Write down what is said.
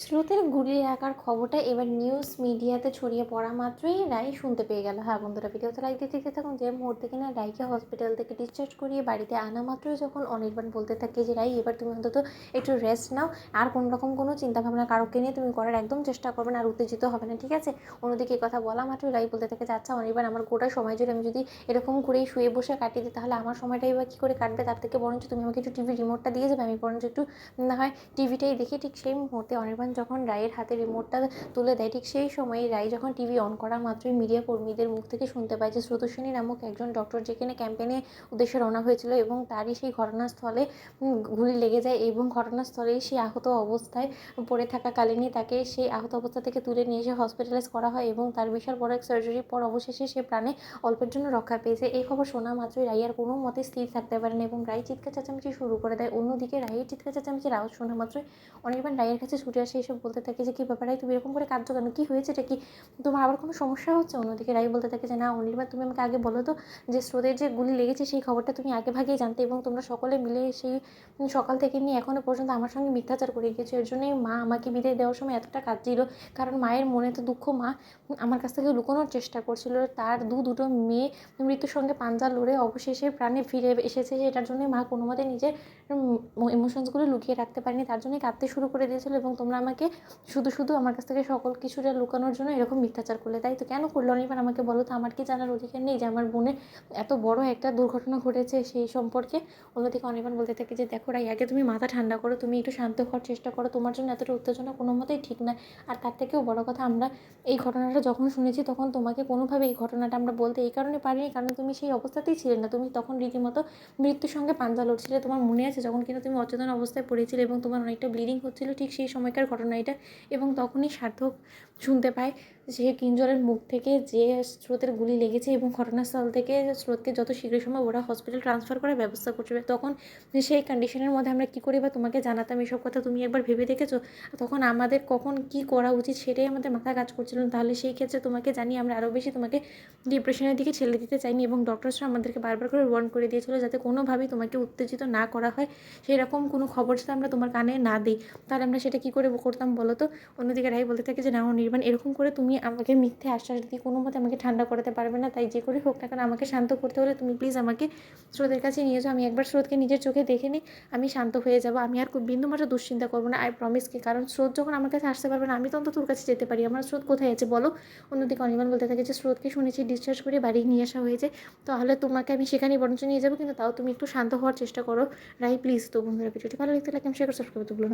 স্রোতের গুলির আকার খবরটা এবার নিউজ মিডিয়াতে ছড়িয়ে পড়া মাত্রই রাই শুনতে পেয়ে গেল। হ্যাঁ বন্ধুরা, ভিডিওতে লাইক দিতে দিতে থাকুন। যে মুহূর্তে কিনা রাইকে হসপিটাল থেকে ডিসচার্জ করিয়ে বাড়িতে আনা মাত্রই যখন অনির্বাণ বলতে থাকে যে রাই এবার তুমি অন্তত একটু রেস্ট নাও, আর কোনো রকম কোনো চিন্তাভাবনা কারোকে নিয়ে তুমি করার একদম চেষ্টা করবে না, আর উত্তেজিত হবে না, ঠিক আছে? অন্যদিকে এই কথা বলা মাত্রই রাই বলতে থাকে যে আচ্ছা অনির্বাণ, আমার গোটা সময় জুড়ে আমি যদি এরকম করেই শুয়ে বসে কাটিয়ে দিই তাহলে আমার সময়টাই বা কী করে কাটবে? তার থেকে বরঞ্চ তুমি আমাকে একটু টিভি রিমোটটা দিয়ে যাবে, আমি বরঞ্চ একটু না হয় টিভিটাই দেখি। ঠিক সেই মুহূর্তে অনির্বাণ যখন রায়ের হাতে রিমোটটা তুলে দেয়, ঠিক সেই সময়ই রায় যখন টিভি অন করা মাত্রই মিডিয়া কর্মীদের মুখ থেকে শুনতে পায় যে স্রোতস্বিনী নামক একজন ডক্টর যেখানে ক্যাম্পেইনে উদ্দেশ্যে রওনা হয়েছিল এবং তারই সেই ঘটনাস্থলে গুলি লেগে যায় এবং ঘটনাস্থলেই সেই আহত অবস্থায় পড়ে থাকাকালীনই তাকে সেই আহত অবস্থা থেকে তুলে নিয়ে এসে হসপিটালাইজ করা হয় এবং তার বিশাল বড় এক সার্জারির পর অবশেষে সে প্রাণে অল্পের জন্য রক্ষা পেয়েছে। এই খবর শোনা মাত্রই রাই আর কোনো মতে স্থির থাকতে পারে না এবং রাই চিৎকার চেঁচামেচি শুরু করে দেয়। অন্যদিকে রাইয়ের চিৎকার চেঁচামেচির আওয়াজ শোনা মাত্রই অনির্বাণ রাইয়ের কাছে ছুটে আসে, এসে বলতে থাকে যে কী ব্যাপার রাই, তুমি এরকম করে কাঁদছো কেন? কী হয়েছে? এটা কি তোমার আবার কোনো সমস্যা হচ্ছে? অন্যদিকে রাই বলতে থাকে যে না অনির্বাণ, তুমি আমাকে আগে বলো তো যে স্রোতের যে গুলি লেগেছে সেই খবরটা তুমি আগে ভাগেই জানতে এবং তোমরা সকলে মিলে সেই সকাল থেকে নিয়ে এখনও পর্যন্ত আমার সঙ্গে মিথ্যাচার করে গিয়েছো। এর জন্যই মা আমাকে বিদায় দেওয়ার সময় এতটা কাঁদছিল, কারণ মায়ের মনে তো দুঃখ মা আমার কাছ থেকে লুকোনোর চেষ্টা করছিল। তার দুটো মেয়ে মৃত্যুর সঙ্গে পাঞ্জা লড়ে অবশেষে প্রাণে ফিরে এসেছে, এটার জন্যই মা কোনো মতে নিজের ইমোশনসগুলো লুকিয়ে রাখতে পারিনি, তার জন্যই কাঁদতে শুরু করে দিয়েছিল এবং তোমরা আমাকে শুধু শুধু আমার কাছ থেকে সকল কিছুটা লুকানোর জন্য এরকম মিথ্যাচার করলে। তাই তো কেন করলো অনির্বাণ আমাকে বলো তো? আমার কি জানার অধিকার নেই যে আমার বোনের এত বড় একটা দুর্ঘটনা ঘটেছে সেই সম্পর্কে? অন্যদিকে অনির্বাণ বলতে থাকে যে দেখো রাই, আগে তুমি মাথা ঠান্ডা করো, তুমি একটু শান্ত হওয়ার চেষ্টা করো, তোমার জন্য এতটা উত্তেজনা কোনো মতেই ঠিক না। আর তার থেকেও বড় কথা, আমরা এই ঘটনাটা যখন শুনেছি তখন তোমাকে কোনোভাবে এই ঘটনাটা আমরা বলতে এই কারণে পারিনি কারণ তুমি সেই অবস্থাতেই ছিলে না, তুমি তখন রীতিমতো মৃত্যুর সঙ্গে পাঞ্জা লড়ছিলে। তোমার মনে আছে যখন কিনা তুমি অচেতন অবস্থায় পড়েছিলে এবং তোমার অনেকটা ব্লিডিং হচ্ছিল, ঠিক সেই সময়কার ঘটনা এটা। এবং তখনই সার্থক শুনতে পায় সে কিঞ্জলের মুখ থেকে যে স্রোতের গুলি লেগেছে এবং ঘটনাস্থল থেকে স্রোতকে যত শীঘ্র সম্ভব ওরা হসপিটাল ট্রান্সফার করার ব্যবস্থা করবে। তখন সেই কন্ডিশনের মধ্যে আমরা কী করে বা তোমাকে জানাতাম এসব কথা? তুমি একবার ভেবে দেখেছো তখন আমাদের কখন কী করা উচিত? সেটাই আমাদের মাথায় কাজ করছিল না। তাহলে সেই ক্ষেত্রে তোমাকে জানিয়ে আমরা আরও বেশি তোমাকে ডিপ্রেশনের দিকে ঠেলে দিতে চাইনি এবং ডক্টরসরা আমাদেরকে বারবার করে ওয়ার্ন করে দিয়েছিল যাতে কোনোভাবেই তোমাকে উত্তেজিত না করা হয়, সেরকম কোনো খবর যাতে আমরা তোমার কানে না দিই। তাহলে আমরা সেটা কী করে করতাম বলো তো? অন্যদিকে রাই বলতে থাকে যে না অনির্বাণ, এরকম করে তুমি আমাকে মিথ্যে আশ্বাস দিয়ে কোনো মতে আমাকে ঠান্ডা করাতে পারবে না, তাই যে করে হোক না কেন আমাকে শান্ত করতে হলে তুমি প্লিজ আমাকে স্রোতের কাছে নিয়ে যাও। আমি একবার স্রোতকে নিজের চোখে দেখে নিই, আমি শান্ত হয়ে যাবো, আমি আর বিন্দুমাত্র দুশ্চিন্তা করবো না, আই প্রমিস। কি কারণ স্রোত যখন আমার কাছে আসতে পারবে না আমি তো অন্তত তোর কাছে যেতে পারি, আমার স্রোত কোথায় আছে বলো? অন্যদিকে অনির্বাণ বলতে থাকে যে স্রোতকে শুনেছি ডিসচার্জ করে বাড়ি নিয়ে আসা হয়েছে, তাহলে তোমাকে আমি সেখানেই বরঞ্চ নিয়ে যাবো, কিন্তু তাও তুমি একটু শান্ত হওয়ার চেষ্টা করো রাই প্লিজ। তো বন্ধুরা, ভিডিওটি ভালো লাগতে লাইক শেয়ার সাবস্ক্রাইব করতে ভুলো না।